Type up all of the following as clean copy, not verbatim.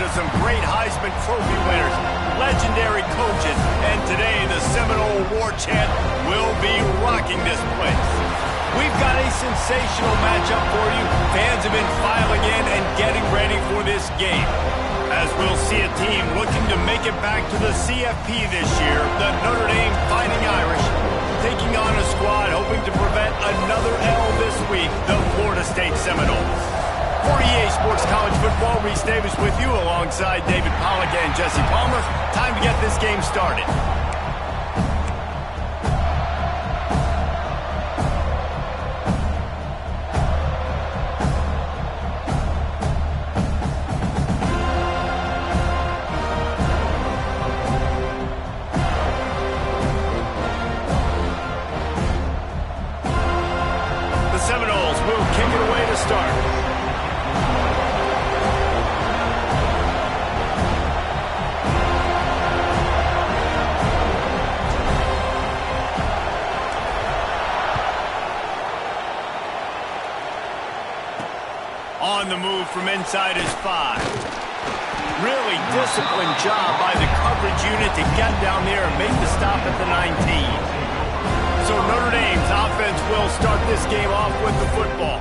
to some great Heisman Trophy winners, legendary coaches, and today the Seminole War Chant will be rocking this place. We've got a sensational matchup for you. Fans have been filing in and getting ready for this game, as we'll see a team looking to make it back to the CFP this year, the Notre Dame Fighting Irish, taking on a squad hoping to prevent another L this week, the Florida State Seminoles. For EA Sports College Football, Reese Davis with you alongside David Pollack and Jesse Palmer. Time to get this game started. The Seminoles will kick it away to start. On the move from inside his 5. Really disciplined job by the coverage unit to get down there and make the stop at the 19. So Notre Dame's offense will start this game off with the football.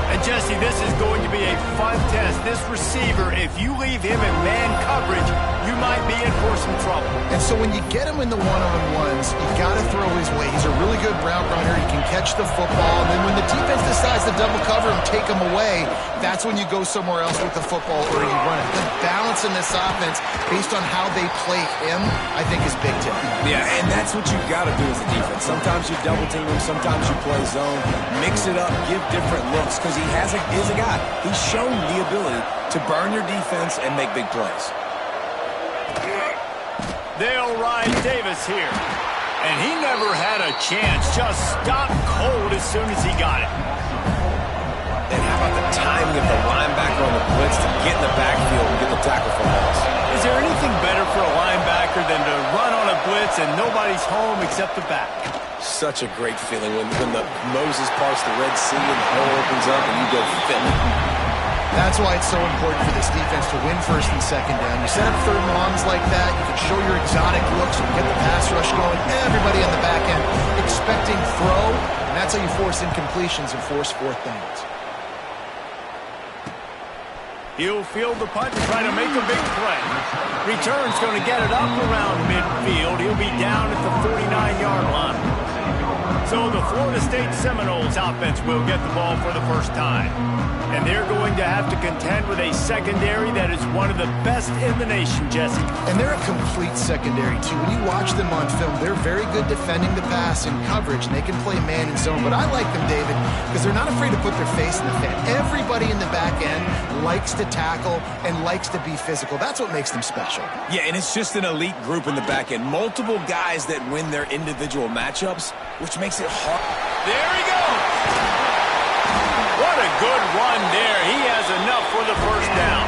And Jesse, this is going to be a fun test. This receiver, if you leave him in man coverage, you might be in for some trouble. And so when you get him in the one-on-ones, you got to throw his way. He's a really good route runner. He can catch the football. And then when the defense decides to double cover him, take him away, that's when you go somewhere else with the football or you run it. The balance in this offense, based on how they play him, I think is big tip. Yeah, and that's what you got to do as a defense. Sometimes you double team him, sometimes you play zone. Mix it up, give different looks, because he is a guy. He's shown the ability to burn your defense and make big plays. They'll ride Davis here. And he never had a chance. Just stopped cold as soon as he got it. And how about the timing of the linebacker on the blitz to get in the backfield and get the tackle for loss? Is there anything better for a linebacker than to run on a blitz and nobody's home except the back? Such a great feeling when the Moses parts the Red Sea and the hole opens up and you go fitting. That's why it's so important for this defense to win first and second down. You set up third and longs like that, you can show your exotic looks, you can get the pass rush going, everybody on the back end expecting throw, and that's how you force incompletions and force fourth downs. He'll field the punt and try to make a big play. Return's going to get it up around midfield. He'll be down at the 49-yard line. So the Florida State Seminoles offense will get the ball for the first time. And they're going to have to contend with a secondary that is one of the best in the nation, Jesse. And they're a complete secondary, too. When you watch them on film, they're very good defending the pass and coverage, and they can play man and zone. But I like them, David, because they're not afraid to put their face in the fan. Everybody in the back end likes to tackle and likes to be physical. That's what makes them special. Yeah, and it's just an elite group in the back end. Multiple guys that win their individual matchups, which makes it hard. There he goes. What a good run there. He has enough for the first down.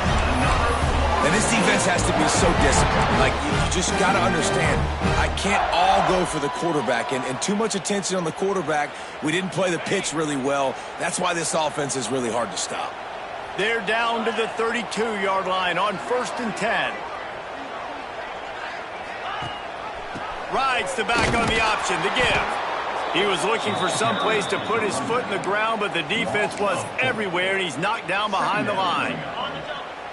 And this defense has to be so disciplined. Like, you just got to understand, I can't all go for the quarterback. And too much attention on the quarterback. We didn't play the pitch really well. That's why this offense is really hard to stop. They're down to the 32-yard line on 1st and 10. Rides the back on the option to give. He was looking for some place to put his foot in the ground, but the defense was everywhere, and he's knocked down behind the line.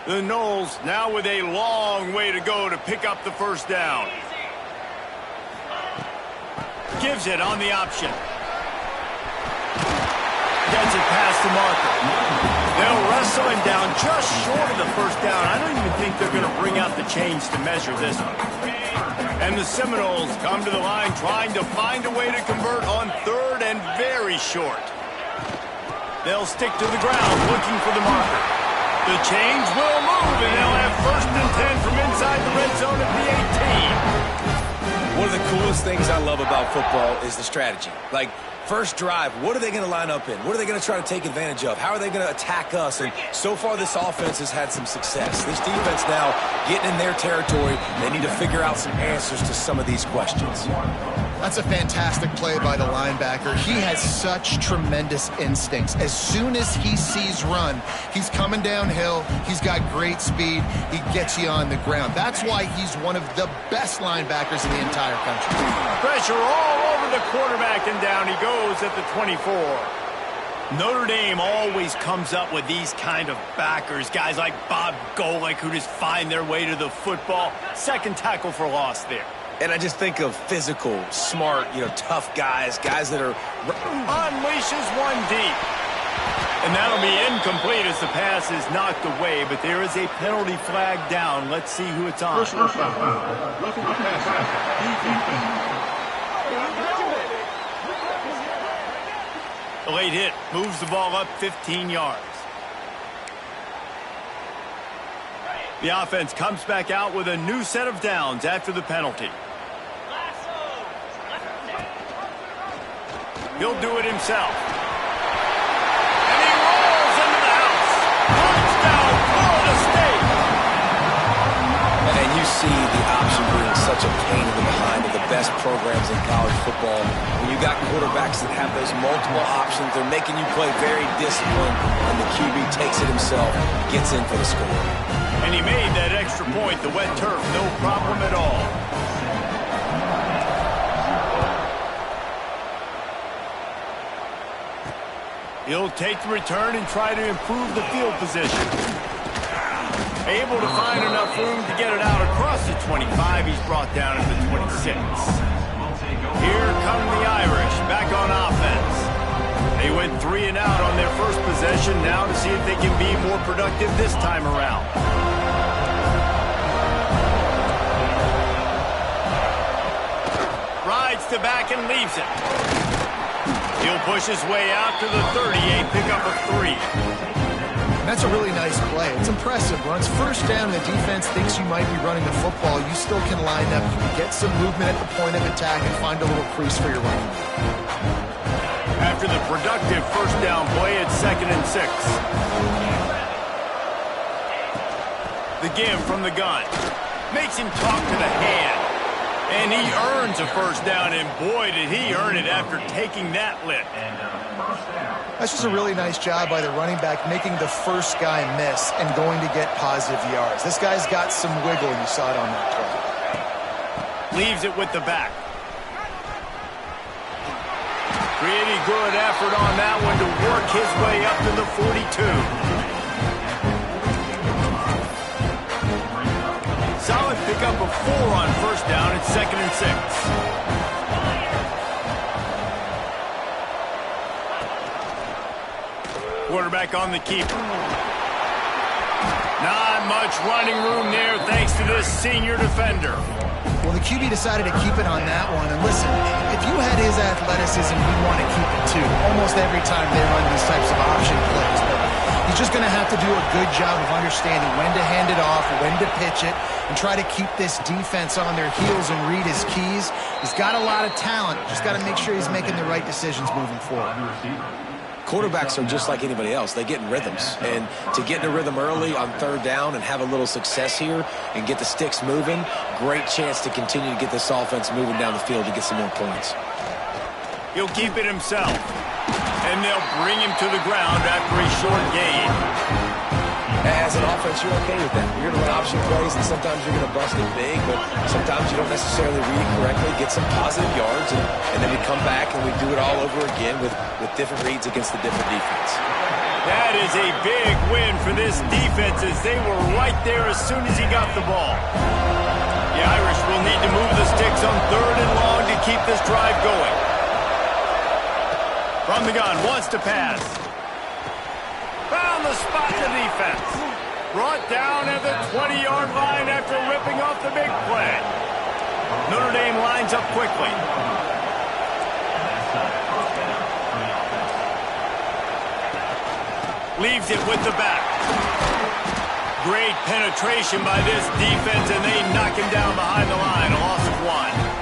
The Noles now with a long way to go to pick up the first down. Gives it on the option. Gets it past the marker. They'll wrestle him down just short of the first down. I don't even think they're going to bring out the chains to measure this one. And the Seminoles come to the line trying to find a way to convert on 3rd and very short. They'll stick to the ground looking for the marker. The chains will move, and they'll have 1st and 10 from inside the red zone at the 18. One of the coolest things I love about football is the strategy. Like, first drive, what are they going to line up in? What are they going to try to take advantage of? How are they going to attack us? And so far, this offense has had some success. This defense now getting in their territory. They need to figure out some answers to some of these questions. That's a fantastic play by the linebacker. He has such tremendous instincts. As soon as he sees run, he's coming downhill. He's got great speed. He gets you on the ground. That's why he's one of the best linebackers in the entire country. Pressure all over the quarterback, and down he goes at the 24. Notre Dame always comes up with these kind of backers, guys like Bob Golick who just find their way to the football. Second tackle for loss there. And I just think of physical, smart, tough guys that are... Unleashes one deep. And that'll be incomplete as the pass is knocked away, but there is a penalty flag down. Let's see who it's on. Personal foul. Roughing the passer. A late hit moves the ball up 15 yards. The offense comes back out with a new set of downs after the penalty. He'll do it himself. And he rolls into the house. Touchdown, Florida State. And you see the option being such a pain in the behind of the best programs in college football. When you got quarterbacks that have those multiple options, they're making you play very disciplined, and the QB takes it himself, gets in for the score. And he made that extra point, the wet turf, no problem at all. He'll take the return and try to improve the field position. Able to find enough room to get it out across the 25. He's brought down at the 26. Here come the Irish back on offense. They went 3 and out on their first possession. Now to see if they can be more productive this time around. Rides to back and leaves it. He'll push his way out to the 38, pick up a 3. That's a really nice play. It's impressive. When it's first down and the defense thinks you might be running the football, you still can line up. You can get some movement at the point of attack and find a little crease for your running. After the productive first down play, it's 2nd and 6. The give from the gun. Makes him talk to the hand. And he earns a first down, and boy, did he earn it after taking that lick. That's just a really nice job by the running back, making the first guy miss and going to get positive yards. This guy's got some wiggle, and you saw it on that play. Leaves it with the back. Pretty good effort on that one to work his way up to the 42. Solid pickup of 4 on first down. It's 2nd and 6. Quarterback on the keeper. Not much running room there thanks to this senior defender. Well, the QB decided to keep it on that one. And listen, if you had his athleticism, you'd want to keep it too. Almost every time they run these types of option plays. But he's just going to have to do a good job of understanding when to hand it off, when to pitch it, and try to keep this defense on their heels and read his keys. He's got a lot of talent. Just got to make sure he's making the right decisions moving forward. Quarterbacks are just like anybody else. They get in rhythms. And to get in a rhythm early on third down and have a little success here and get the sticks moving, great chance to continue to get this offense moving down the field to get some more points. He'll keep it himself. And they'll bring him to the ground after a short gain. As an offense, you're okay with that. You're going to run option plays, and sometimes you're going to bust it big, but sometimes you don't necessarily read it correctly, get some positive yards, and then we come back and we do it all over again with different reads against the different defense. That is a big win for this defense as they were right there as soon as he got the ball. The Irish will need to move the sticks on 3rd and long to keep this drive going. From the gun, wants to pass. Found the spot in the defense. Brought down at the 20-yard line after ripping off the big play. Notre Dame lines up quickly. Leaves it with the back. Great penetration by this defense, and they knock him down behind the line. A loss of 1.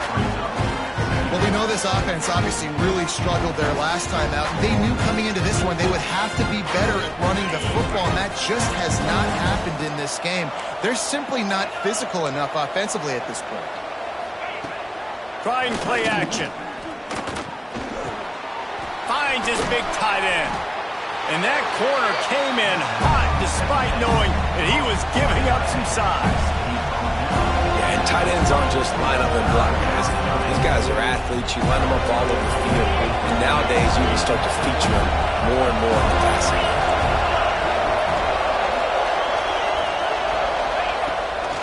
Well, we know this offense obviously really struggled there last time out. They knew coming into this one they would have to be better at running the football, and that just has not happened in this game. They're simply not physical enough offensively at this point. Trying play action. Finds his big tight end. And that corner came in hot despite knowing that he was giving up some size. Yeah, and tight ends aren't just line up and block guys. These guys are athletes. You line them up all over the field. And nowadays, you can start to feature them more and more in the passing.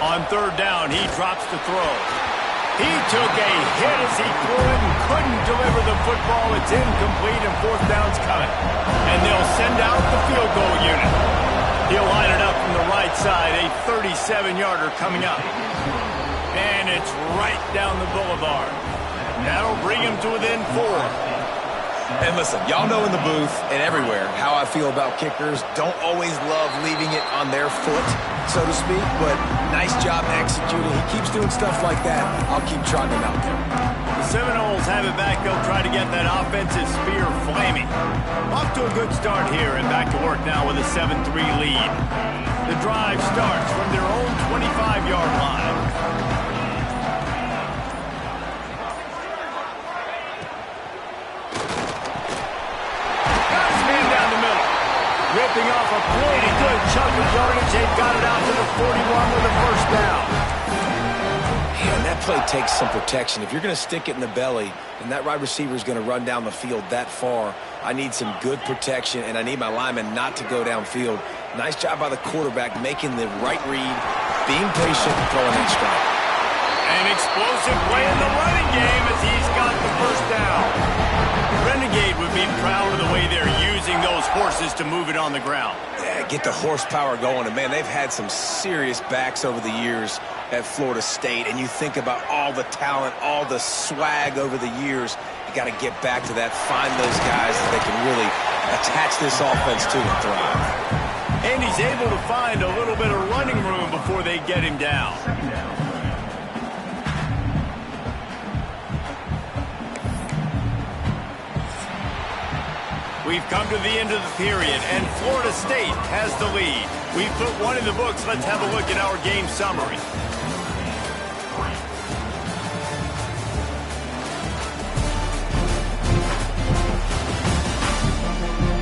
On third down, he drops the throw. He took a hit as he threw it and couldn't deliver the football. It's incomplete and fourth down's coming. And they'll send out the field goal unit. He'll line it up from the right side, a 37-yarder coming up. And it's right down the boulevard. That'll bring him to within 4. And listen, y'all know in the booth and everywhere how I feel about kickers. Don't always love leaving it on their foot, so to speak, but nice job executing. He keeps doing stuff like that. I'll keep trotting him out there. The Seminoles have it back. They'll try to get that offensive spear flaming. Off to a good start here and back to work now with a 7-3 lead. The drive starts from their own 25-yard line. Ripping off a pretty good chunk of yardage. They've got it out to the 41 with a first down. Man, that play takes some protection. If you're going to stick it in the belly and that wide receiver is going to run down the field that far, I need some good protection, and I need my lineman not to go downfield. Nice job by the quarterback making the right read, being patient, and throwing that strike. An explosive play in the running game as he's got the first down. Renegade would be proud of the way they're using those horses to move it on the ground. Yeah, get the horsepower going. And, man, they've had some serious backs over the years at Florida State. And you think about all the talent, all the swag over the years. You got to get back to that, find those guys that they can really attach this offense to and thrive. And he's able to find a little bit of running room before they get him down. We've come to the end of the period, and Florida State has the lead. We've put one in the books. Let's have a look at our game summary.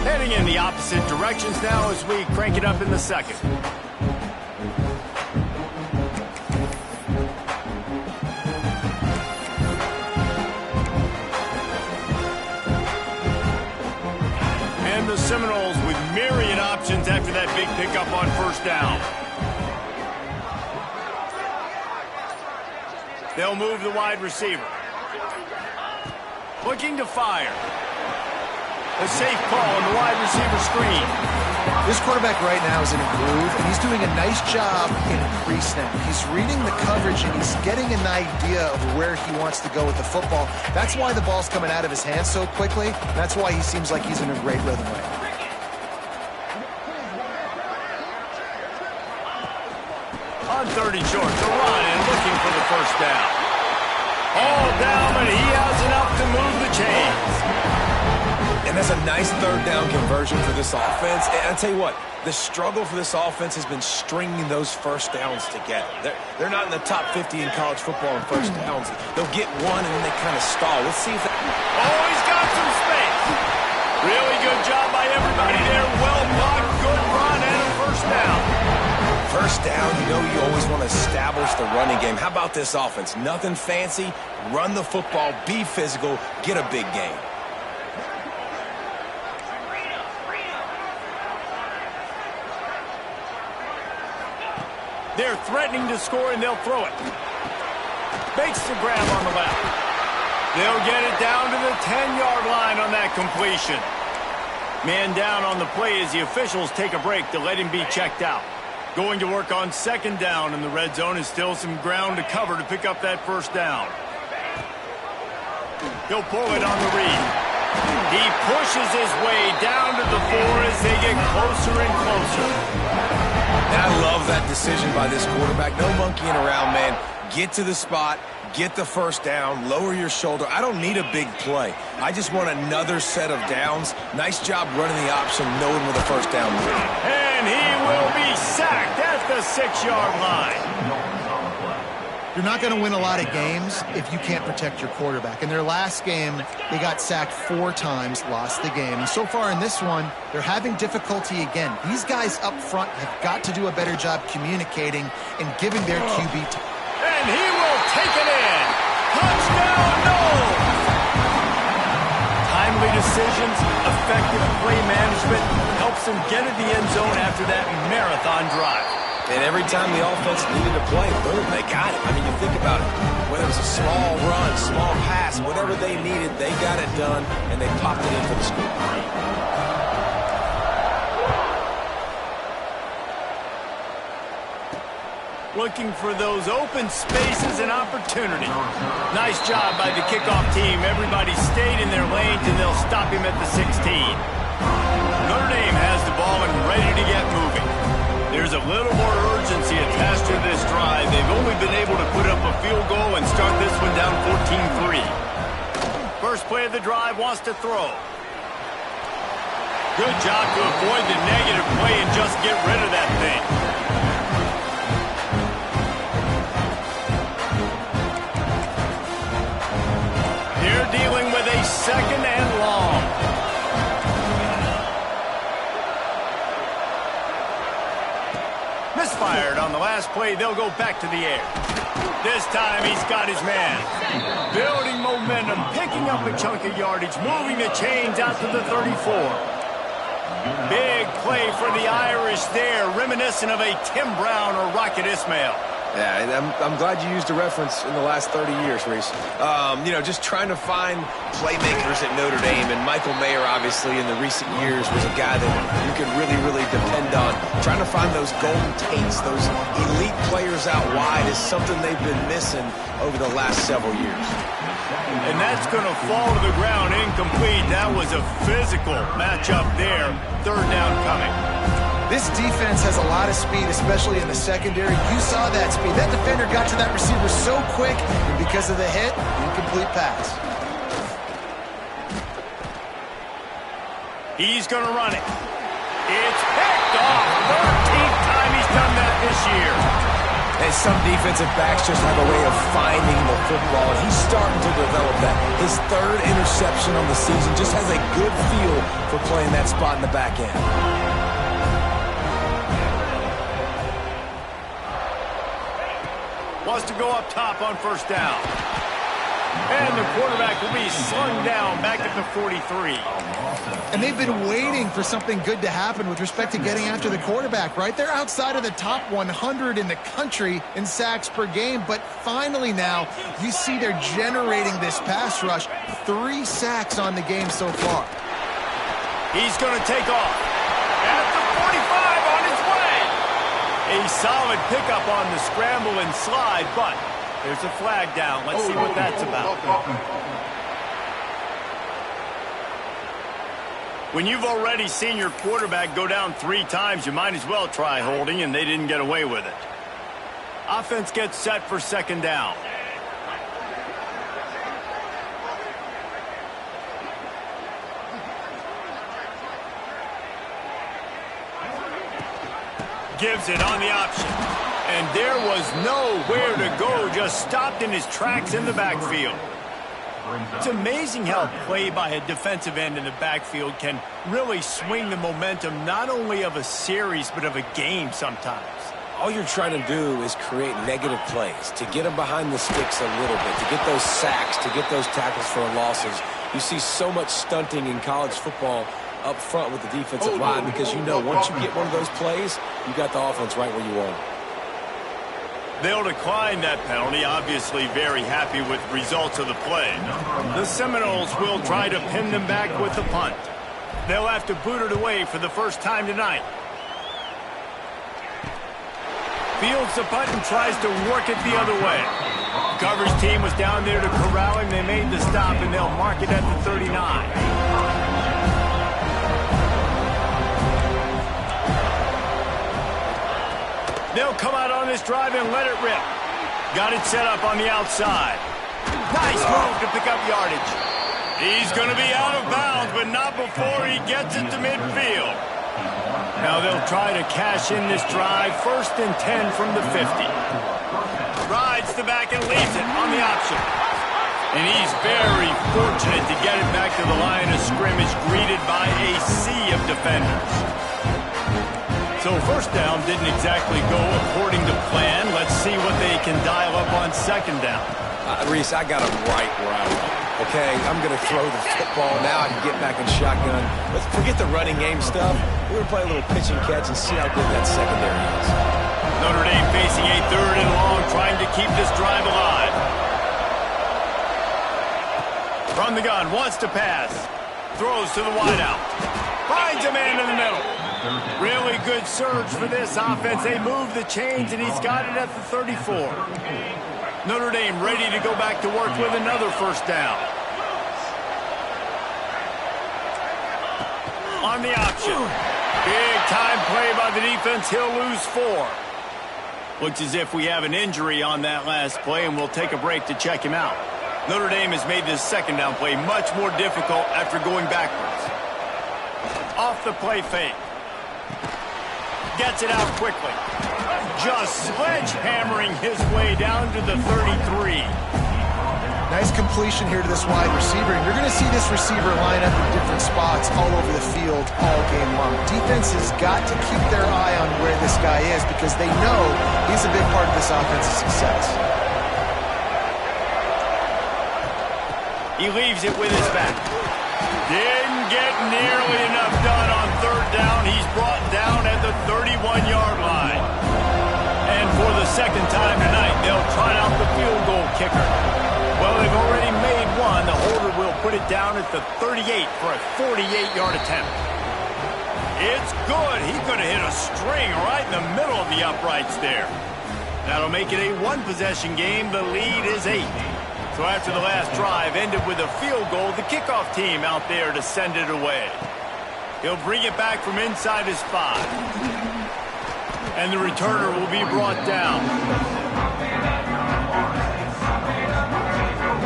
Heading in the opposite directions now as we crank it up in the second. The Seminoles with myriad options after that big pickup on first down. They'll move the wide receiver. Looking to fire. A safe call on the wide receiver screen. This quarterback right now is in a groove, and he's doing a nice job in pre-snap. He's reading the coverage, and he's getting an idea of where he wants to go with the football. That's why the ball's coming out of his hands so quickly. That's why he seems like he's in a great rhythm right now. On 30 short to run and looking for the first down. All down, but he has enough to move the chains. And that's a nice third down conversion for this offense. And I'll tell you what, the struggle for this offense has been stringing those first downs together. They're not in the top 50 in college football in first downs. They'll get one and then they kind of stall. Let's see if that... Oh, he's got some space. Really good job by everybody there. Well blocked, good run, and a first down. First down, you know you always want to establish the running game. How about this offense? Nothing fancy. Run the football, be physical, get a big gain. They're threatening to score, and they'll throw it. Makes the grab on the left. They'll get it down to the 10-yard line on that completion. Man down on the play as the officials take a break to let him be checked out. Going to work on second down, and the red zone is still some ground to cover to pick up that first down. He'll pull it on the read. He pushes his way down to the 4 as they get closer and closer. And I love that decision by this quarterback. No monkeying around, man. Get to the spot, get the first down, lower your shoulder. I don't need a big play. I just want another set of downs. Nice job running the option, knowing where the first down will be. And he will be sacked at the 6-yard line. You're not going to win a lot of games if you can't protect your quarterback. In their last game, they got sacked 4 times, lost the game. And so far in this one, they're having difficulty again. These guys up front have got to do a better job communicating and giving their QB time. And he will take it in. Touchdown, no! Timely decisions, effective play management helps them get to the end zone after that marathon drive. And every time the offense needed to play, boom, they got it. I mean, you think about it. Whether it was a small run, small pass, whatever they needed, they got it done, and they popped it in for the score. Looking for those open spaces and opportunity. Nice job by the kickoff team. Everybody stayed in their lanes, and they'll stop him at the 16. Notre Dame has the ball and ready to get moving. There's a little more urgency attached to this drive. They've only been able to put up a field goal and start this one down 14-3. First play of the drive, wants to throw. Good job to avoid the negative play and just get rid of that thing. They're dealing with a second and long. Misfired on the last play. They'll go back to the air. This time he's got his man. Building momentum, picking up a chunk of yardage, moving the chains out to the 34. Big play for the Irish there, reminiscent of a Tim Brown or Rocket Ismail. Yeah, I'm glad you used a reference in the last 30 years, Reese. You know, just trying to find playmakers at Notre Dame, and Michael Mayer, obviously, in the recent years, was a guy that you could really, really depend on. Trying to find those golden tates, those elite players out wide is something they've been missing over the last several years. And that's going to fall to the ground incomplete. That was a physical matchup there. Third down coming. This defense has a lot of speed, especially in the secondary. You saw that speed. That defender got to that receiver so quick, and because of the hit, incomplete pass. He's going to run it. It's picked off. 13th time he's done that this year. And some defensive backs just have a way of finding the football, and he's starting to develop that. His 3rd interception on the season just has a good feel for playing that spot in the back end. Wants to go up top on first down. And the quarterback will be slung down back at the 43. And they've been waiting for something good to happen with respect to getting after the quarterback, right? They're outside of the top 100 in the country in sacks per game, but finally now you see they're generating this pass rush. 3 sacks on the game so far. He's going to take off. At the 45 on his way. A solid pickup on the scramble and slide, but there's a flag down. Let's see what that's about. When you've already seen your quarterback go down 3 times, you might as well try holding, and they didn't get away with it. Offense gets set for second down. Gives it on the option. And there was nowhere to go, just stopped in his tracks in the backfield. It's amazing how play by a defensive end in the backfield can really swing the momentum not only of a series but of a game sometimes. All you're trying to do is create negative plays, to get them behind the sticks a little bit, to get those sacks, to get those tackles for losses. You see so much stunting in college football up front with the defensive line because you know once you get one of those plays, you got the offense right where you want it. They'll decline that penalty, obviously very happy with results of the play. The Seminoles will try to pin them back with the punt. They'll have to boot it away for the first time tonight. Fields the punt and tries to work it the other way. Coverage team was down there to corral him. They made the stop, and they'll mark it at the 39. They'll come out on this drive and let it rip. Got it set up on the outside. Nice move to pick up yardage. He's going to be out of bounds, but not before he gets it to midfield. Now they'll try to cash in this drive. 1st and 10 from the 50. Rides the back and leaves it on the option. And he's very fortunate to get it back to the line of scrimmage, greeted by a sea of defenders. So 1st down didn't exactly go according to plan. Let's see what they can dial up on 2nd down. Reese, I got him right where I want. Okay, I'm going to throw the football. Now I can get back in shotgun. Let's forget the running game stuff. We're going to play a little pitch and catch and see how good that secondary is. Notre Dame facing a 3rd and long, trying to keep this drive alive. From the gun, wants to pass. Throws to the wideout. Finds a man in the middle. Really good surge for this offense. They move the chains, and he's got it at the 34. Notre Dame ready to go back to work with another 1st down. On the option. Big time play by the defense. He'll lose 4. Looks as if we have an injury on that last play, and we'll take a break to check him out. Notre Dame has made this 2nd down play much more difficult after going backwards. Off the play fake. Gets it out quickly. Just sledgehammering his way down to the 33. Nice completion here to this wide receiver. And you're going to see this receiver line up in different spots all over the field all game long. Defense has got to keep their eye on where this guy is because they know he's a big part of this offense's success. He leaves it with his back. Didn't get nearly enough done on 3rd down. He's brought down at the 31-yard line. And for the 2nd time tonight, they'll try out the field goal kicker. Well, they've already made one. The holder will put it down at the 38 for a 48-yard attempt. It's good. He could have hit a string right in the middle of the uprights there. That'll make it a 1-possession game. The lead is 8. So after the last drive ended with a field goal, the kickoff team out there to send it away. He'll bring it back from inside his 5. And the returner will be brought down.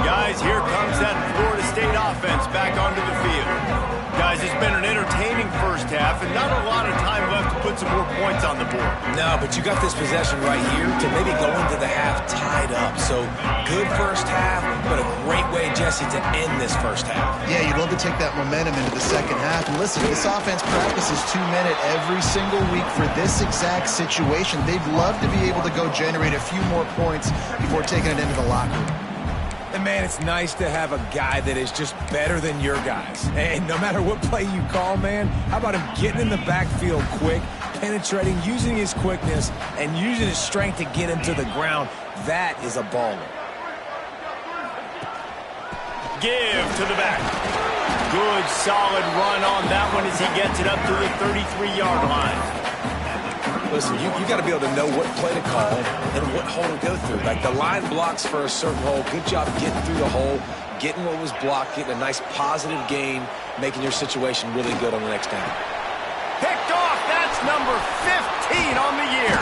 Guys, here comes that Florida State offense back onto the field. Guys, it's been an entertaining 1st half and not a lot of time left to put some more points on the board. No, but you got this possession right here to maybe go into the half tied up. So good 1st half, but a great way, Jesse, to end this 1st half. Yeah, you'd love to take that momentum into the 2nd half. And listen, this offense practices 2-minute every single week for this exact situation. They'd love to be able to go generate a few more points before taking it into the locker room. And, man, it's nice to have a guy that is just better than your guys. And no matter what play you call, man, how about him getting in the backfield quick, penetrating, using his quickness, and using his strength to get him to the ground? That is a baller. Give to the back. Good, solid run on that one as he gets it up to the 33-yard line. Listen, you got to be able to know what play to call and what hole to go through. Like the line blocks for a certain hole. Good job getting through the hole, getting what was blocked, getting a nice positive gain, making your situation really good on the next down. Picked off. That's number 15 on the year.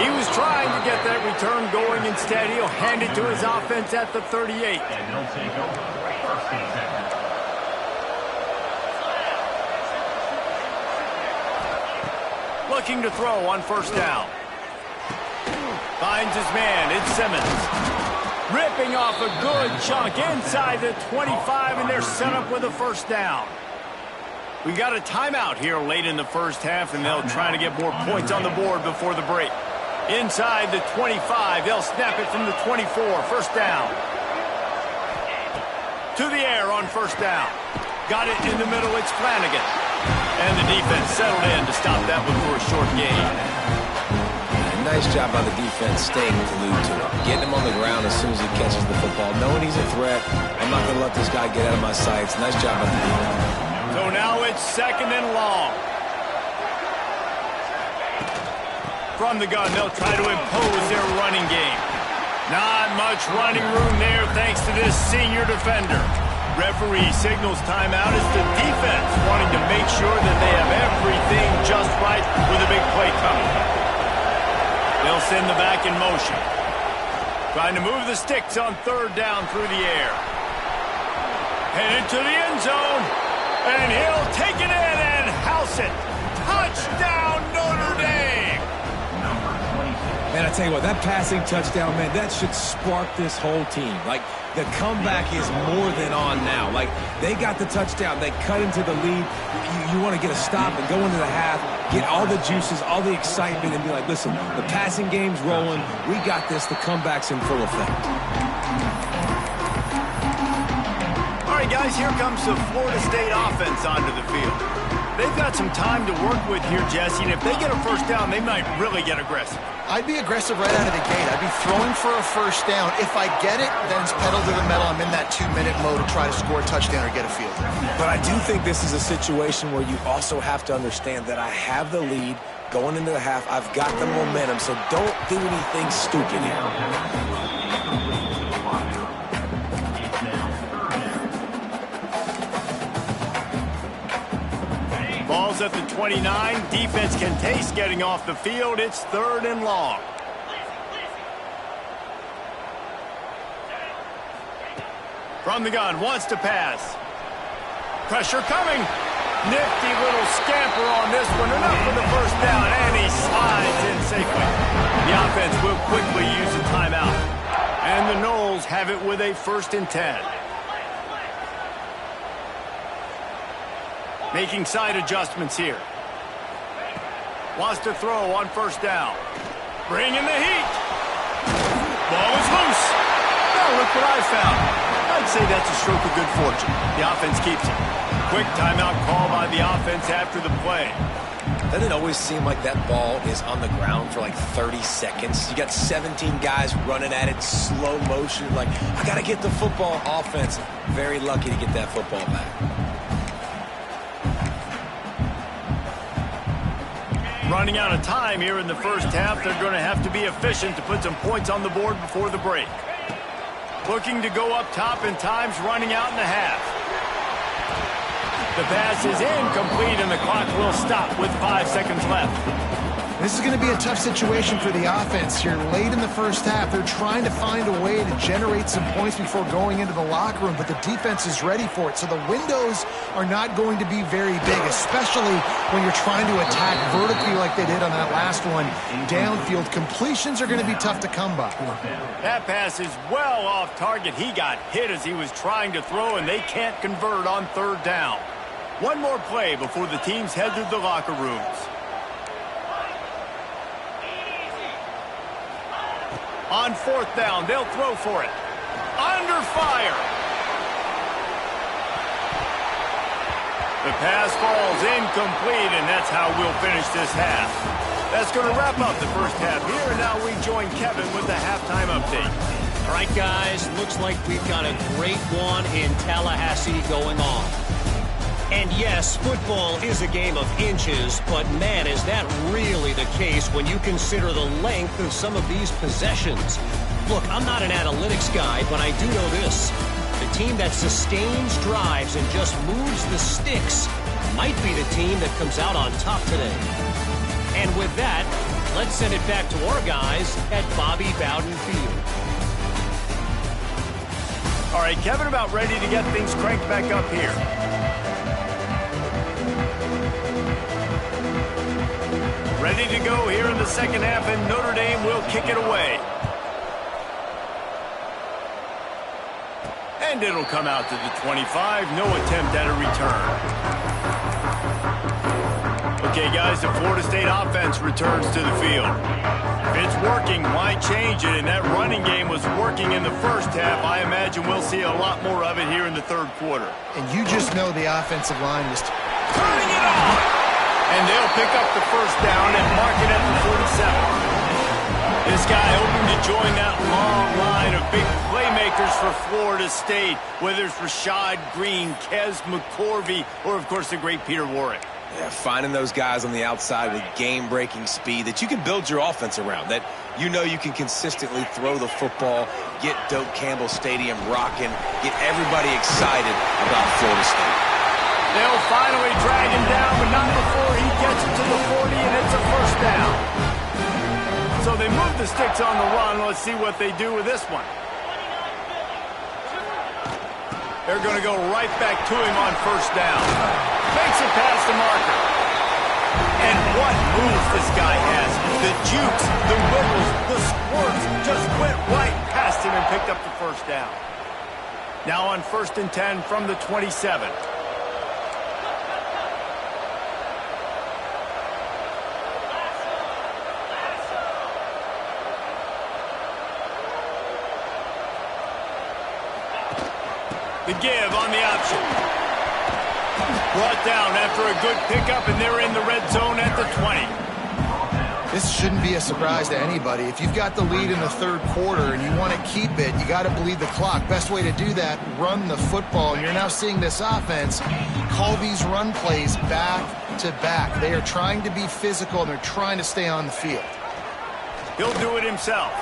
He was trying to get that return going. Instead, he'll hand it to his offense at the 38. And they'll take over 1st and 10. Looking to throw on 1st down. Finds his man. It's Simmons. Ripping off a good chunk inside the 25, and they're set up with a 1st down. We got a timeout here late in the 1st half, and they'll try to get more points on the board before the break. Inside the 25, they'll snap it from the 24. 1st down. To the air on 1st down. Got it in the middle. It's Flanagan. And the defense settled in to stop that one for a short gain. Nice job by the defense staying glued to him. Getting him on the ground as soon as he catches the football. Knowing he's a threat. I'm not going to let this guy get out of my sights. Nice job by the defense. So now it's 2nd and long. From the gun, they'll try to impose their running game. Not much running room there thanks to this senior defender. Referee signals timeout as the defense wanting to make sure that they have everything just right with a big play coming. They'll send the back in motion. Trying to move the sticks on 3rd down through the air. Headed to the end zone. And he'll take it in and house it. Touchdown! I tell you what, that passing touchdown, man, that should spark this whole team. Like, the comeback is more than on now. Like, they got the touchdown. They cut into the lead. You want to get a stop and go into the half, get all the juices, all the excitement, and be like, listen, the passing game's rolling. We got this. The comeback's in full effect. All right, guys, here comes the Florida State offense onto the field. They've got some time to work with here, Jesse, and if they get a first down, they might really get aggressive. I'd be aggressive right out of the gate. I'd be throwing for a first down. If I get it, then it's pedal to the metal. I'm in that 2-minute mode to try to score a touchdown or get a field. But I do think this is a situation where you also have to understand that I have the lead going into the half. I've got the momentum, so don't do anything stupid here. Ball's at the 29. Defense can taste getting off the field. It's 3rd and long. From the gun, wants to pass. Pressure coming. Nifty little scamper on this one. Enough for the first down, and he slides in safely. The offense will quickly use a timeout. And the Noles have it with a 1st and 10. Making side adjustments here. Wants to throw on 1st down. Bringing the heat. Ball is loose. Now look what I found. I'd say that's a stroke of good fortune. The offense keeps it. Quick timeout call by the offense after the play. Doesn't it always seem like that ball is on the ground for like 30 seconds? You got 17 guys running at it, slow motion. Like, I got to get the football. Offense, very lucky to get that football back. Running out of time here in the first half. They're going to have to be efficient to put some points on the board before the break. Looking to go up top, and time's running out in the half. The pass is incomplete, and the clock will stop with 5 seconds left. This is going to be a tough situation for the offense here. Late in the first half, they're trying to find a way to generate some points before going into the locker room, but the defense is ready for it. So the windows are not going to be very big, especially when you're trying to attack vertically like they did on that last one. Downfield completions are going to be tough to come by. That pass is well off target. He got hit as he was trying to throw, and they can't convert on 3rd down. One more play before the teams head to the locker rooms. On 4th down, they'll throw for it. Under fire. The pass falls incomplete, and that's how we'll finish this half. That's going to wrap up the first half here, and now we join Kevin with the halftime update. All right, guys, looks like we've got a great one in Tallahassee going on. And yes, football is a game of inches, but man, is that really the case when you consider the length of some of these possessions. Look, I'm not an analytics guy, but I do know this. The team that sustains drives and just moves the sticks might be the team that comes out on top today. And with that, let's send it back to our guys at Bobby Bowden Field. All right, Kevin, about ready to get things cranked back up here. Ready to go here in the second half, and Notre Dame will kick it away. And it'll come out to the 25. No attempt at a return. Okay, guys, the Florida State offense returns to the field. If it's working, why change it? And that running game was working in the first half. I imagine we'll see a lot more of it here in the 3rd quarter. And you just know the offensive line was turning it on. And they'll pick up the first down and mark it at the 47. This guy hoping to join that long line of big playmakers for Florida State, whether it's Rashad Green, Kez McCorvey, or, of course, the great Peter Warrick. Yeah, finding those guys on the outside with game-breaking speed that you can build your offense around, that you know you can consistently throw the football, get Doak Campbell Stadium rocking, get everybody excited about Florida State. They'll finally drag him down, but not before he gets it to the 40, and it's a first down. So they move the sticks on the run. Let's see what they do with this one. They're going to go right back to him on 1st down. Makes it past the marker. And what moves this guy has. The jukes, the wiggles, the squirts just went right past him and picked up the first down. Now on 1st and 10 from the 27. The give on the option. Brought down after a good pickup, and they're in the red zone at the 20. This shouldn't be a surprise to anybody. If you've got the lead in the third quarter and you want to keep it, you got to bleed the clock. Best way to do that, run the football. And you're now seeing this offense call these run plays back to back. They are trying to be physical, and they're trying to stay on the field. He'll do it himself.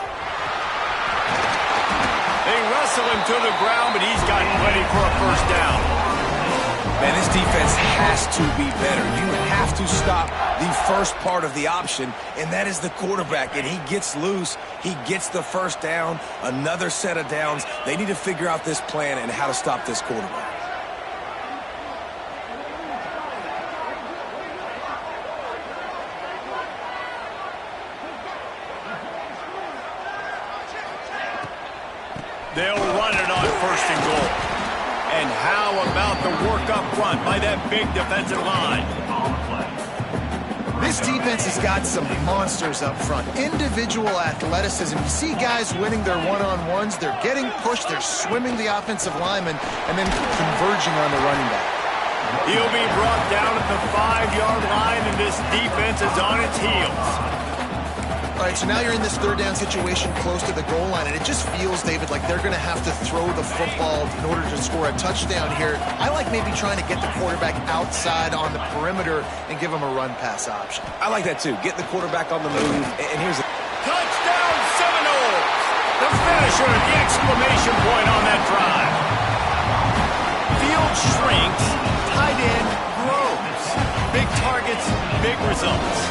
They wrestle him to the ground, but he's got plenty for a first down. Man, this defense has to be better. You have to stop the first part of the option, and that is the quarterback. And he gets loose. He gets the first down, another set of downs. They need to figure out this plan and how to stop this quarterback. They'll run it on 1st and goal. And how about the work up front by that big defensive line? This defense has got some monsters up front. Individual athleticism. You see guys winning their one-on-ones. They're getting pushed. They're swimming the offensive lineman and then converging on the running back. He'll be brought down at the 5-yard line, and this defense is on its heels. All right, so now you're in this third down situation close to the goal line, and it just feels, David, like they're going to have to throw the football in order to score a touchdown here. I like maybe trying to get the quarterback outside on the perimeter and give him a run-pass option. I like that, too. Get the quarterback on the move, and here's the... Touchdown Seminoles! The finisher, the exclamation point on that drive. Field shrinks, tight end grows. Big targets, big results.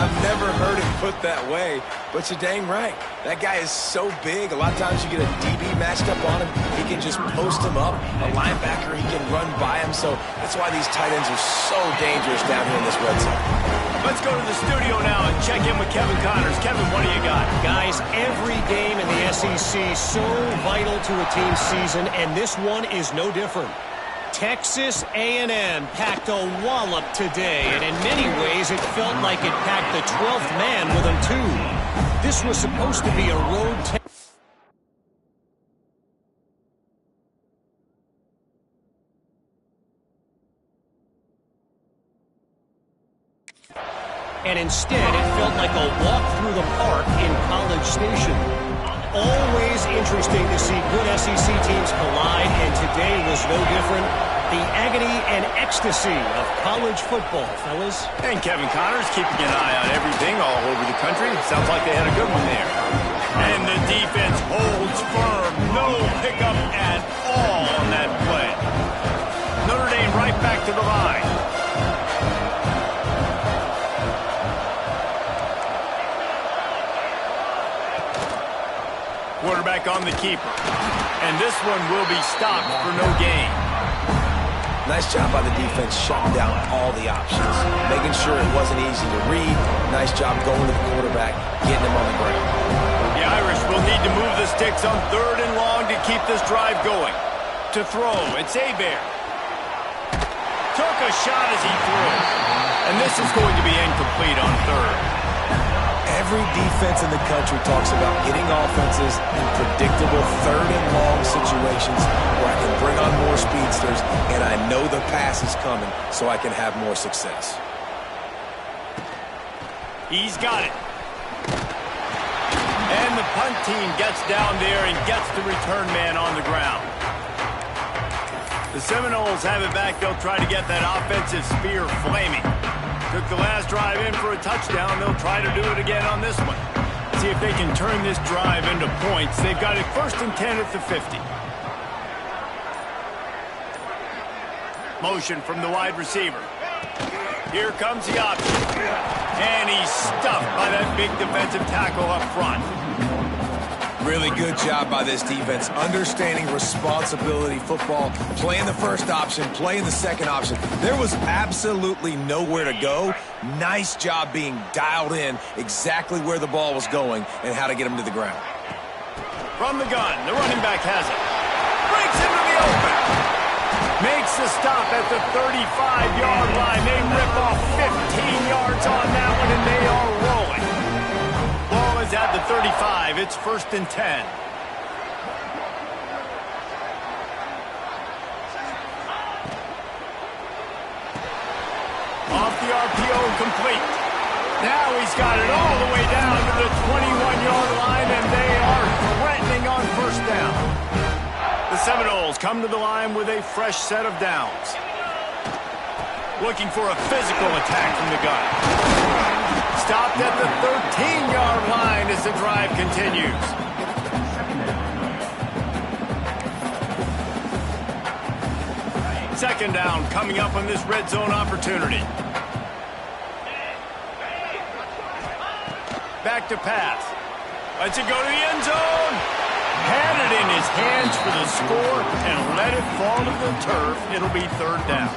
I've never heard it put that way, but you're dang right. That guy is so big. A lot of times you get a DB matched up on him. He can just post him up. A linebacker, he can run by him. So that's why these tight ends are so dangerous down here in this red zone. Let's go to the studio now and check in with Kevin Connors. Kevin, what do you got? Guys, every game in the SEC so vital to a team's season, and this one is no different. Texas A&M packed a wallop today, and in many ways it felt like it packed the 12th man with them too. This was supposed to be a road test. And instead it felt like a walk through the park in College Station. Always interesting to see good SEC teams collide, and today was no different. The agony and ecstasy of college football, fellas. And Kevin Connors keeping an eye on everything all over the country. Sounds like they had a good one there. And the defense holds firm. No pickup at all on that play. Notre Dame right back to the line. Quarterback on the keeper. And this one will be stopped for no gain. Nice job by the defense shutting down all the options, making sure it wasn't easy to read. Nice job going to the quarterback, getting him on the ground. The Irish will need to move the sticks on 3rd and long to keep this drive going. To throw, it's Hebert. Took a shot as he threw. And this is going to be incomplete on 3rd. Every defense in the country talks about getting offenses in predictable 3rd and long situations where I can bring on more speedsters and I know the pass is coming so I can have more success. He's got it. And the punt team gets down there and gets the return man on the ground. The Seminoles have it back. They'll try to get that offensive spear flaming. Took the last drive in for a touchdown. They'll try to do it again on this one. See if they can turn this drive into points. They've got it 1st and 10 at the 50. Motion from the wide receiver. Here comes the option. And he's stuffed by that big defensive tackle up front. Really good job by this defense, understanding responsibility football, playing the first option, playing the second option. There was absolutely nowhere to go. Nice job being dialed in exactly where the ball was going and how to get him to the ground. From the gun, the running back has it. Breaks into the open. Makes the stop at the 35-yard line. They rip off 15 yards on that one, and they are rolling. Ball is at the 35. It's 1st and 10. Off the RPO, complete. Now he's got it all the way down to the 21-yard line, and they are threatening on 1st down. The Seminoles come to the line with a fresh set of downs. Looking for a physical attack from the gun. Stopped at the 13-yard line as the drive continues. Second down coming up on this red zone opportunity. Back to pass. Lets it go to the end zone. Had it in his hands for the score and let it fall to the turf. It'll be 3rd down.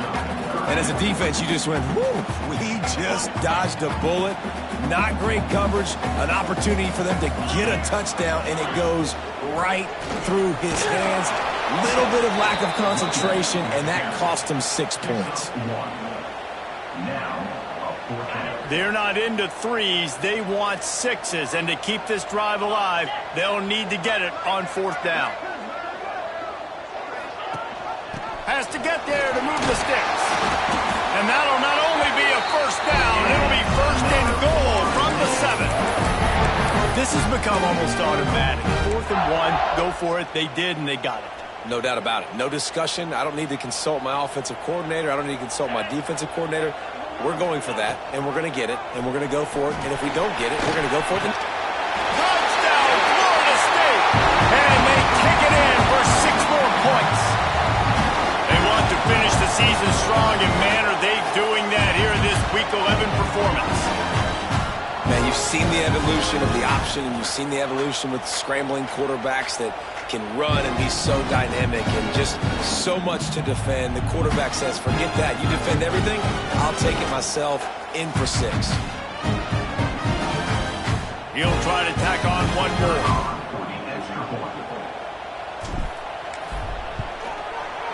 And as a defense, you just went, whoo, we just dodged a bullet. Not great coverage, an opportunity for them to get a touchdown, and it goes right through his hands. Little bit of lack of concentration, and that cost him 6 points. They're not into threes. They want 6s, and to keep this drive alive, they'll need to get it on 4th down. Has to get there to move the sticks. And that'll not only be a 1st down, it'll be 1st and goal from the 7. This has become almost automatic. 4th and 1, go for it. They did, and they got it. No doubt about it. No discussion. I don't need to consult my offensive coordinator. I don't need to consult my defensive coordinator. We're going for that, and we're going to get it, and we're going to go for it. And if we don't get it, we're going to go for it. Touchdown, Florida State! And they kick it in for 6 more points. They want to finish the season strong, and man, are they doing that here in this Week 11 performance. Man, you've seen the evolution of the option, and you've seen the evolution with scrambling quarterbacks that can run and be so dynamic and just so much to defend. The quarterback says, forget that. You defend everything, I'll take it myself. In for 6. He'll try to tack on one more.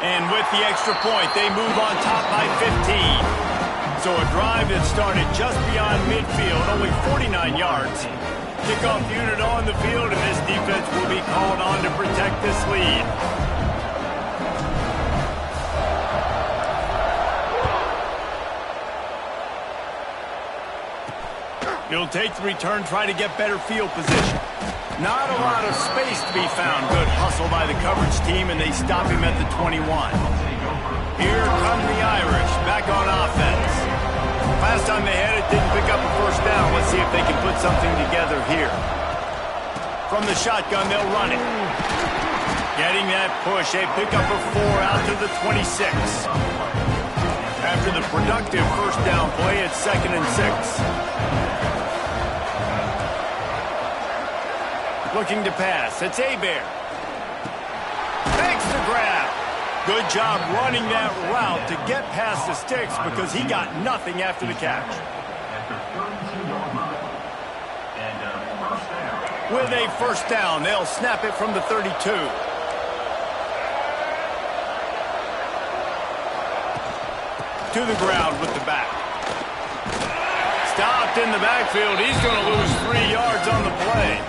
And with the extra point, they move on top by 15. So a drive that started just beyond midfield, only 49 yards. Kickoff unit on the field, and this defense will be called on to protect this lead. He'll take the return, try to get better field position. Not a lot of space to be found. Good hustle by the coverage team, and they stop him at the 21. Here come the Irish, back on offense. Last time they had it, didn't pick up a 1st down. Let's see if they can put something together here. From the shotgun, they'll run it. Getting that push, they pick up a 4 out to the 26. After the productive 1st down play, it's 2nd and 6. Looking to pass, it's Hebert. Makes the grab. Good job running that route to get past the sticks because he got nothing after the catch. With a 1st down, they'll snap it from the 32. To the ground with the back. Stopped in the backfield. He's going to lose 3 yards on the play.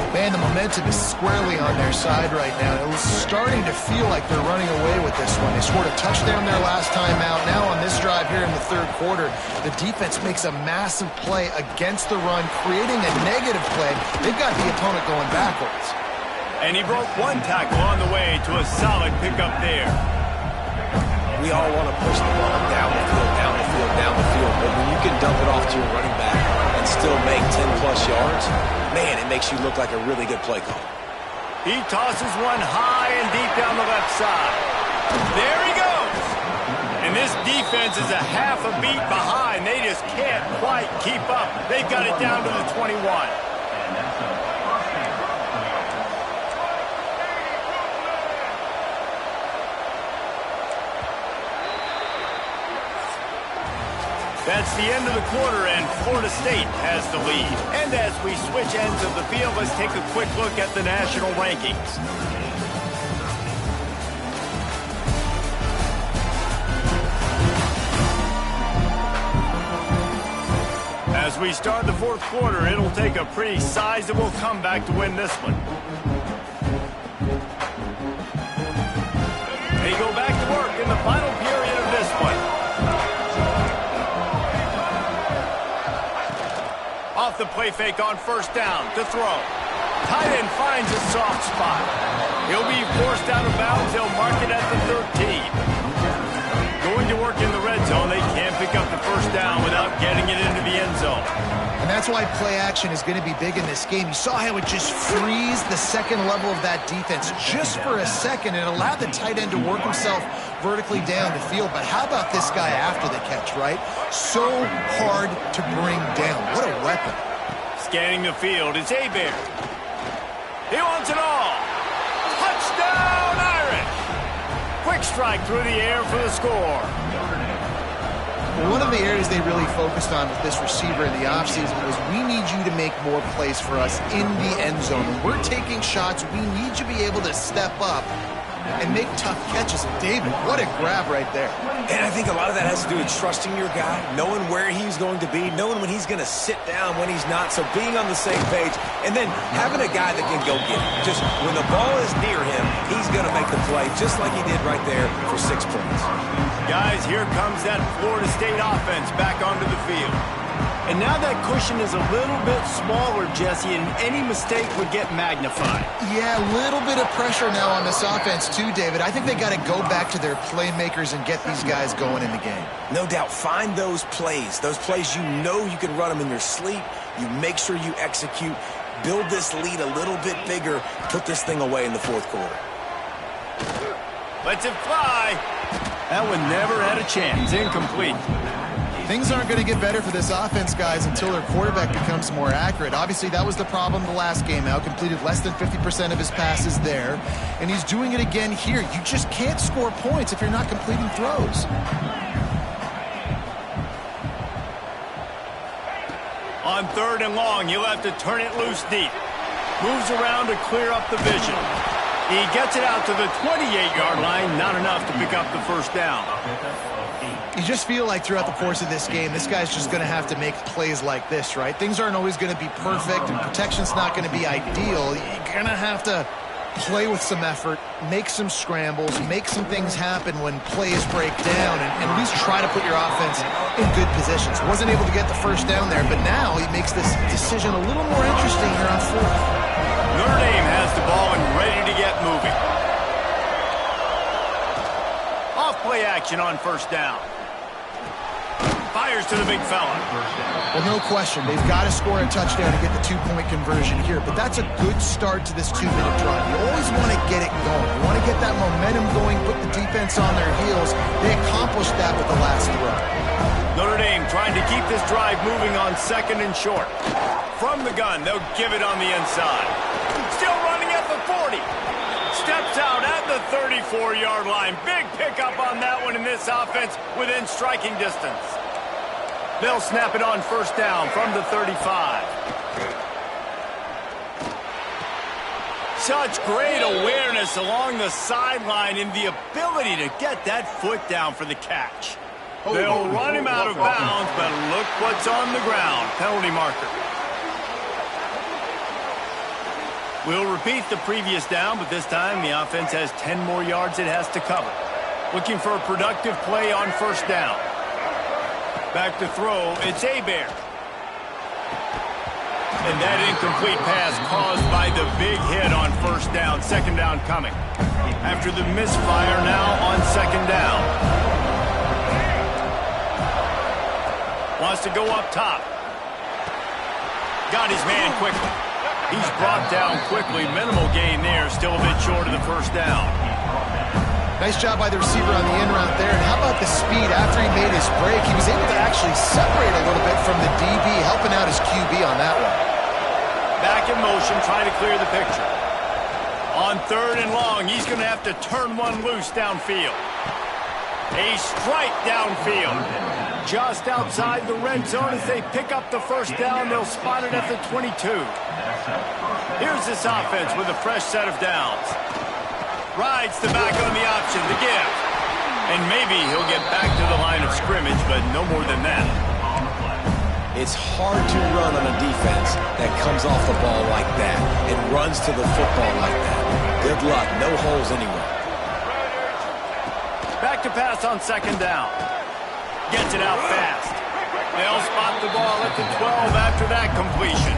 Man, the momentum is squarely on their side right now. It was starting to feel like they're running away with this one. They scored a touchdown their last time out. Now on this drive here in the 3rd quarter, the defense makes a massive play against the run, creating a negative play. They've got the opponent going backwards. And he broke 1 tackle on the way to a solid pickup there. We all want to push the ball down the field, down the field, down the field. But when you can dump it off to your running back and still make 10-plus yards, man, it makes you look like a really good play call. He tosses one high and deep down the left side. There he goes. And this defense is a half a beat behind. They just can't quite keep up. They've got it down to the 21. That's the end of the quarter, and Florida State has the lead. And as we switch ends of the field, let's take a quick look at the national rankings. As we start the fourth quarter, it'll take a pretty sizable comeback to win this one. They go back to work in the final period of this one. Off the play fake on first down to throw. Tight end finds a soft spot. He'll be forced out of bounds. They'll mark it at the 13. Going to work in the red zone. They can't pick up the first down without getting it into the end zone. And that's why play action is going to be big in this game. You saw how it just frees the second level of that defense just for a second. It allowed the tight end to work himself vertically down the field. But how about this guy after the catch, right? So hard to bring down. What a weapon. Scanning the field, it's Hebert. He wants it all. Touchdown, Irish. Quick strike through the air for the score. One of the areas they really focused on with this receiver in the offseason was we need you to make more plays for us in the end zone. When we're taking shots, we need you to be able to step up and make tough catches. And David, what a grab right there. And I think a lot of that has to do with trusting your guy, knowing where he's going to be, knowing when he's going to sit down, when he's not. So being on the same page, and then having a guy that can go get it. Just when the ball is near him, he's going to make the play, just like he did right there for 6 points. Guys, here comes that Florida State offense back onto the field. And now that cushion is a little bit smaller, Jesse, and any mistake would get magnified. Yeah, a little bit of pressure now on this offense too, David. I think they got to go back to their playmakers and get these guys going in the game. No doubt. Find those plays you know you can run them in your sleep. You make sure you execute. Build this lead a little bit bigger. Put this thing away in the fourth quarter. Lets it fly. That one never had a chance. Incomplete. Things aren't going to get better for this offense, guys, until their quarterback becomes more accurate. Obviously, that was the problem the last game out. Completed less than 50% of his passes there. And he's doing it again here. You just can't score points if you're not completing throws. On third and long, he'll have to turn it loose deep. Moves around to clear up the vision. He gets it out to the 28-yard line. Not enough to pick up the first down. You just feel like throughout the course of this game, this guy's just going to have to make plays like this, right? Things aren't always going to be perfect, and protection's not going to be ideal. You're going to have to play with some effort, make some scrambles, make some things happen when plays break down, and at least try to put your offense in good positions. Wasn't able to get the first down there, but now he makes this decision a little more interesting here on fourth. Notre Dame has the ball and ready to get moving. Off play action on first down. Fires to the big fella. Well, no question. They've got to score a touchdown to get the two-point conversion here, but that's a good start to this 2-minute drive. You always want to get it going. You want to get that momentum going, put the defense on their heels. They accomplished that with the last throw. Notre Dame trying to keep this drive moving on second and short. From the gun, they'll give it on the inside. Still running at the 40. Steps out at the 34-yard line. Big pickup on that one in this offense within striking distance. They'll snap it on first down from the 35. Such great awareness along the sideline and the ability to get that foot down for the catch. They'll run him out of bounds, but look what's on the ground. Penalty marker. We'll repeat the previous down, but this time the offense has 10 more yards it has to cover. Looking for a productive play on first down. Back to throw, it's Hebert. And that incomplete pass caused by the big hit on first down. Second down coming. After the misfire now on second down. Wants to go up top. Got his man quickly. He's brought down quickly. Minimal gain there. Still a bit short of the first down. Nice job by the receiver on the in route there. And how about the speed after he made his break? He was able to actually separate a little bit from the DB, helping out his QB on that one. Back in motion, trying to clear the picture. On third and long, he's going to have to turn one loose downfield. A strike downfield. just outside the red zone as they pick up the first down. They'll spot it at the 22. Here's this offense with a fresh set of downs. Rides the back on the option, the give. And maybe he'll get back to the line of scrimmage, but no more than that. It's hard to run on a defense that comes off the ball like that and runs to the football like that. Good luck. No holes anywhere. Back to pass on second down. Gets it out fast. They'll spot the ball at the 12 after that completion.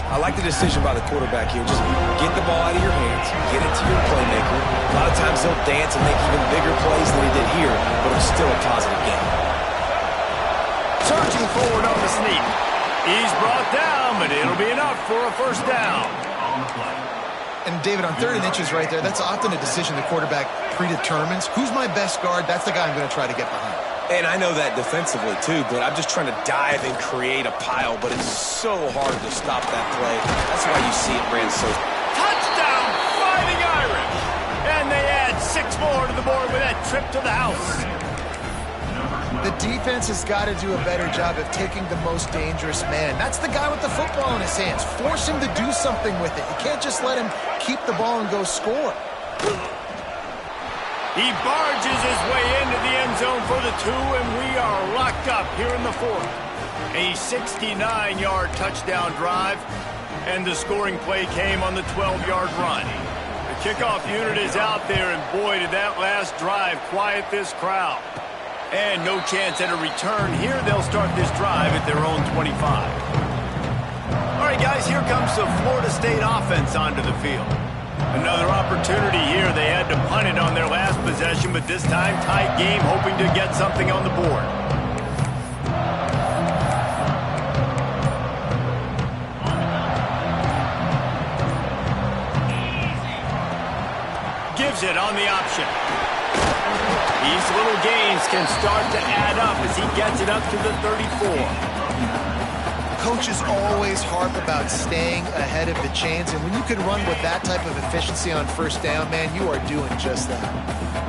I like the decision by the quarterback here. Just get the ball out of your hands, get it to your playmaker. A lot of times he'll dance and make even bigger plays than he did here, but it's still a positive game. Charging forward on the sneak. He's brought down, but it'll be enough for a first down. And David, on 3rd and inches right there, that's often a decision the quarterback predetermines. Who's my best guard? That's the guy I'm going to try to get behind. And I know that defensively, too, but I'm just trying to dive and create a pile, but it's so hard to stop that play. That's why you see it ran so... Touchdown, Fighting Irish! And they add 6 more to the board with that trip to the house. The defense has got to do a better job of taking the most dangerous man. That's the guy with the football in his hands. Force him to do something with it. You can't just let him keep the ball and go score. He barges his way into the end zone for the 2, and we are locked up here in the 4th. A 69-yard touchdown drive, and the scoring play came on the 12-yard run. The kickoff unit is out there, and boy, did that last drive quiet this crowd. And no chance at a return here. They'll start this drive at their own 25. All right, guys, here comes the Florida State offense onto the field. Another opportunity here. They had to punt it on their last possession, but this time tight game, hoping to get something on the board. Gives it on the option. These little gains can start to add up as he gets it up to the 34. Coaches always harp about staying ahead of the chains, and when you can run with that type of efficiency on first down, man, you are doing just that.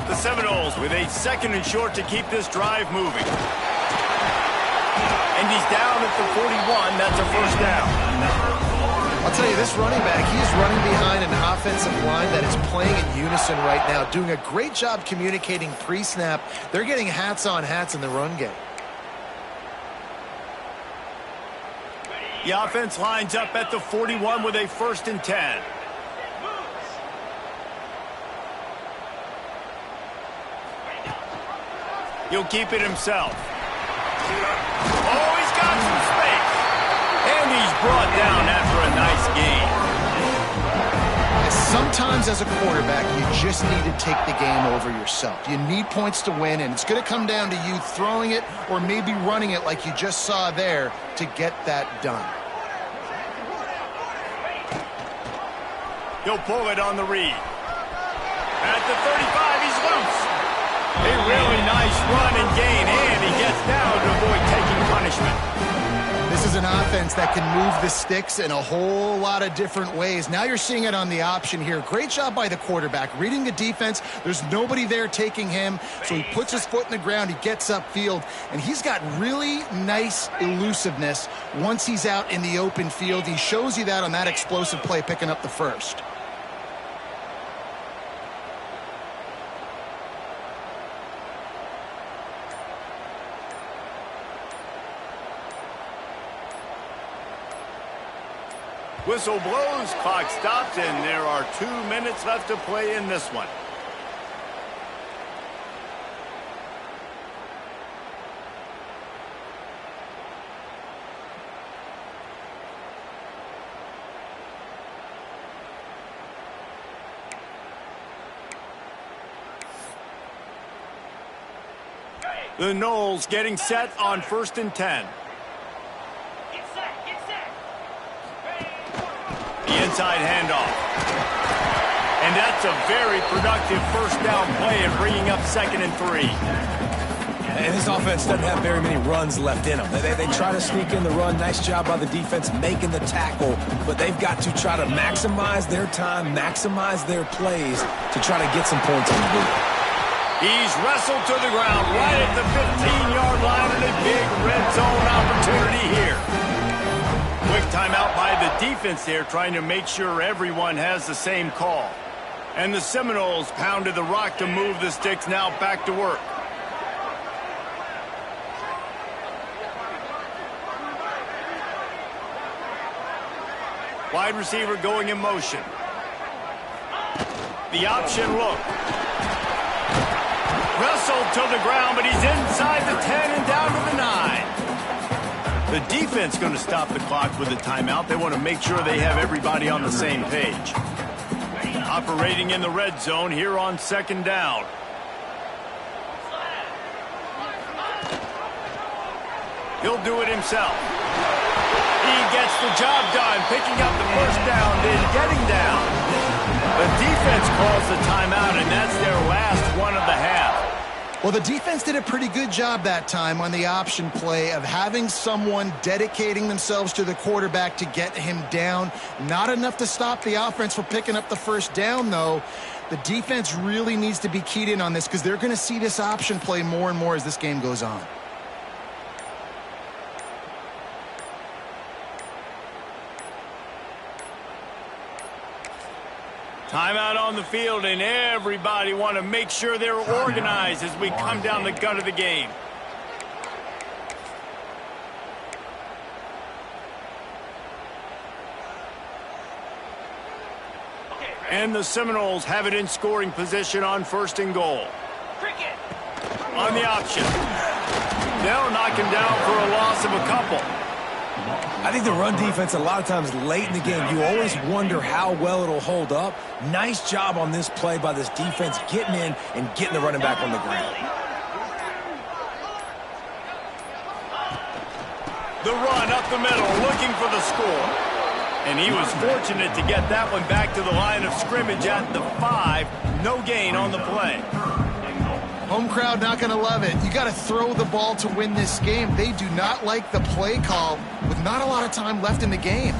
The Seminoles with a 2nd and short to keep this drive moving. And he's down at the 41. That's a first down. I'll tell you, this running back, he's running behind an offensive line that is playing in unison right now, doing a great job communicating pre-snap. They're getting hats on hats in the run game. The offense lines up at the 41 with a 1st and 10. He'll keep it himself. Oh, he's got some space. And he's brought down after a nice gain. Sometimes as a quarterback, you just need to take the game over yourself. You need points to win, and it's going to come down to you throwing it or maybe running it like you just saw there to get that done. He'll pull it on the read. At the 35, he's loose. A really nice run and gain, and he gets down to avoid taking punishment. This is an offense that can move the sticks in a whole lot of different ways. Now you're seeing it on the option here. Great job by the quarterback. Reading the defense, there's nobody there taking him, so he puts his foot in the ground, he gets upfield, and he's got really nice elusiveness once he's out in the open field. He shows you that on that explosive play, picking up the 1st. Whistle blows, clock stops, and there are 2 minutes left to play in this one. The Noles getting set on 1st and 10. The inside handoff. And that's a very productive first down play and bringing up 2nd and 3. And this offense doesn't have very many runs left in them. They try to sneak in the run. Nice job by the defense making the tackle. But they've got to try to maximize their time, maximize their plays to try to get some points on the board. He's wrestled to the ground right at the 15-yard line and a big red zone opportunity here. Quick timeout by the defense there, trying to make sure everyone has the same call. And the Seminoles pounded the rock to move the sticks, now back to work. Wide receiver going in motion. The option look. Wrestled to the ground, but he's inside the 10 and down to the 9. The defense going to stop the clock with a timeout. They want to make sure they have everybody on the same page. Operating in the red zone here on second down. He'll do it himself. He gets the job done, picking up the first down, then getting down. The defense calls the timeout, and that's their last one of the half. Well, the defense did a pretty good job that time on the option play of having someone dedicating themselves to the quarterback to get him down. Not enough to stop the offense from picking up the first down, though. The defense really needs to be keyed in on this because they're going to see this option play more and more as this game goes on. Timeout on the field, and everybody want to make sure they're organized as we come down the gut of the game. And the Seminoles have it in scoring position on first and goal. On the option. They'll knock him down for a loss of a couple. I think the run defense, a lot of times late in the game, you always wonder how well it'll hold up. Nice job on this play by this defense, getting in and getting the running back on the ground. The run up the middle, looking for the score. And he was fortunate to get that one back to the line of scrimmage at the 5. No gain on the play. Home crowd not going to love it. You got to throw the ball to win this game. They do not like the play call with not a lot of time left in the game.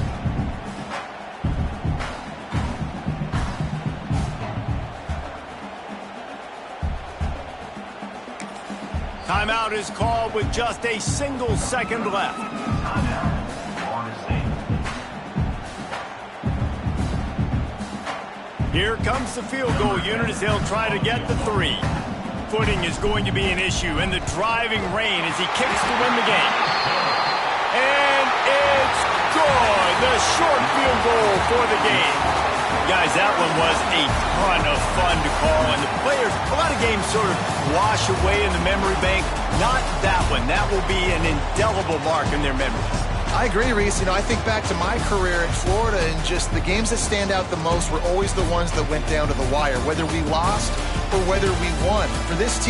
Timeout is called with just a single second left. Here comes the field goal unit as they'll try to get the 3. Footing is going to be an issue in the driving rain as he kicks to win the game. And it's good. The short field goal for the game. Guys, that one was a ton of fun to call, and the players, a lot of games sort of wash away in the memory bank. Not that one. That will be an indelible mark in their memories. I agree, Reese. You know, I think back to my career in Florida, and just the games that stand out the most were always the ones that went down to the wire, whether we lost or whether we won. For this team,